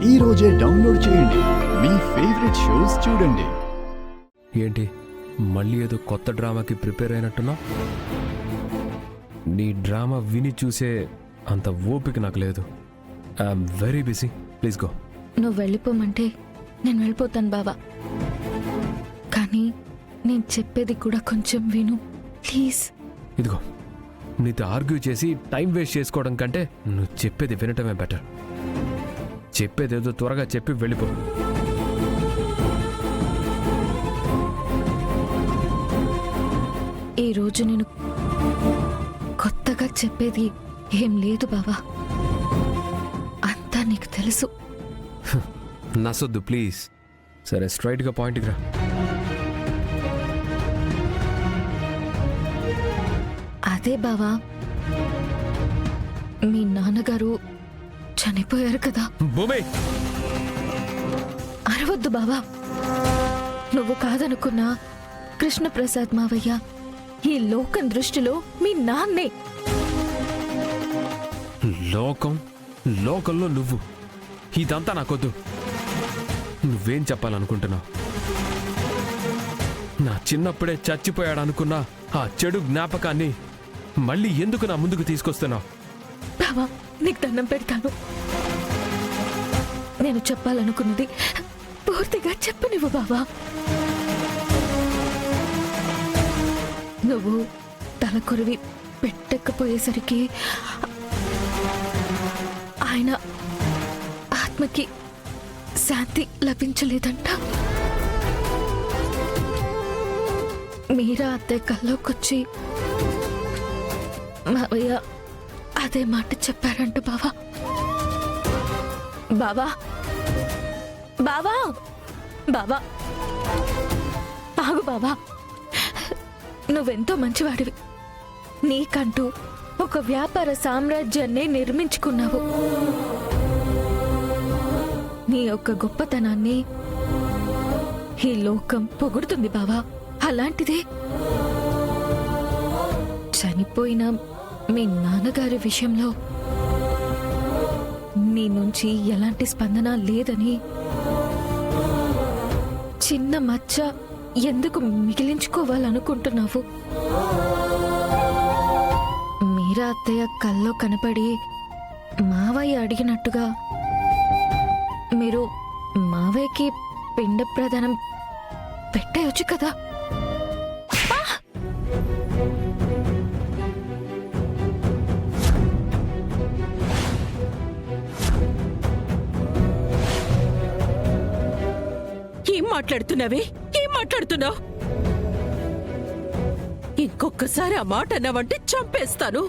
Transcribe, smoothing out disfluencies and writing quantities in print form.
ఈ రోజే డౌన్లోడ్ చేయండి. మీ ఫేవరెట్ షోస్ చూడండి. ఏంటి మళ్ళీ ఏదో కొత్త డ్రామాకి ప్రిపేర్ అయినట్టున్నా? నీ డ్రామా విని చూసే అంత ఓపిక నాకు లేదు. I'm very busy, please go. నువ్వు వెళ్ళిపోమంటే నేను వెళ్ళిపోతాను బావా, కానీ నేను చెప్పేది కూడా కొంచెం విను ప్లీజ్. ఇదిగో, నీతో ఆర్గ్యూ చేసి టైం వేస్ట్ చేసుకోవడం కంటే నువ్వు చెప్పేది వినటమే బెటర్. చెప్పేదేదో త్వరగా చెప్పి వెళ్ళిపో. ఈరోజు నేను కొత్తగా చెప్పేది ఏం లేదు బావా, అంతా నీకు తెలుసు. నసొద్దు ప్లీజ్. సరే, స్ట్రైట్గా పాయింట్కి రా. అదే బావా, మీ నాన్నగారు చనిపోయారు కదా. భూమి, అరవద్దు బావా. నువ్వు కాదనుకున్నా కృష్ణప్రసాద్ మావయ్య ఈ లోకం దృష్టిలో మీ నాన్నే. లోకంలో నువ్వు, ఇదంతా నాకొద్దు. నువ్వేం చెప్పాలనుకుంటున్నావు? నా చిన్నప్పుడే చచ్చిపోయాడనుకున్నా ఆ చెడు జ్ఞాపకాన్ని మళ్ళీ ఎందుకు నా ముందుకు తీసుకొస్తున్నావు? బావా, నీకు దండం పెడతాను. నేను చెప్పాలనుకున్నది పూర్తిగా చెప్పనివ్వు బావా. నువ్వు తలకొరివి పెట్టకపోయేసరికి ఆయన ఆత్మకి శాంతి లభించలేదంట. మీరా అత్తే కల్లోకొచ్చి మావయ్య అదే మాట చెప్పారంట బావా. బావా బావా బావా ఆగు బావా. నువ్వెంతో మంచివాడివి. నీకంటూ ఒక వ్యాపార సామ్రాజ్యాన్ని నిర్మించుకున్నావు. నీ యొక్క గొప్పతనాన్ని ఈ లోకం పొగుడుతుంది బావా. అలాంటిదే చనిపోయిన మీ నాన్నగారి విషయంలో నీ నుంచి ఎలాంటి స్పందన లేదని, చిన్న మచ్చ ఎందుకు మిగిలించుకోవాలనుకుంటున్నావు? మీరా అత్తయ్య కల్లో కనపడి మావయ్య అడిగినట్టుగా మీరు మావయ్యకి పిండ ప్రదానం పెట్టేయొచ్చు కదా. ఏం మాట్లాడుతున్నావే? ఏం మాట్లాడుతున్నావు? ఇంకొకసారి ఆ మాట అన్నావంటే చంపేస్తాను.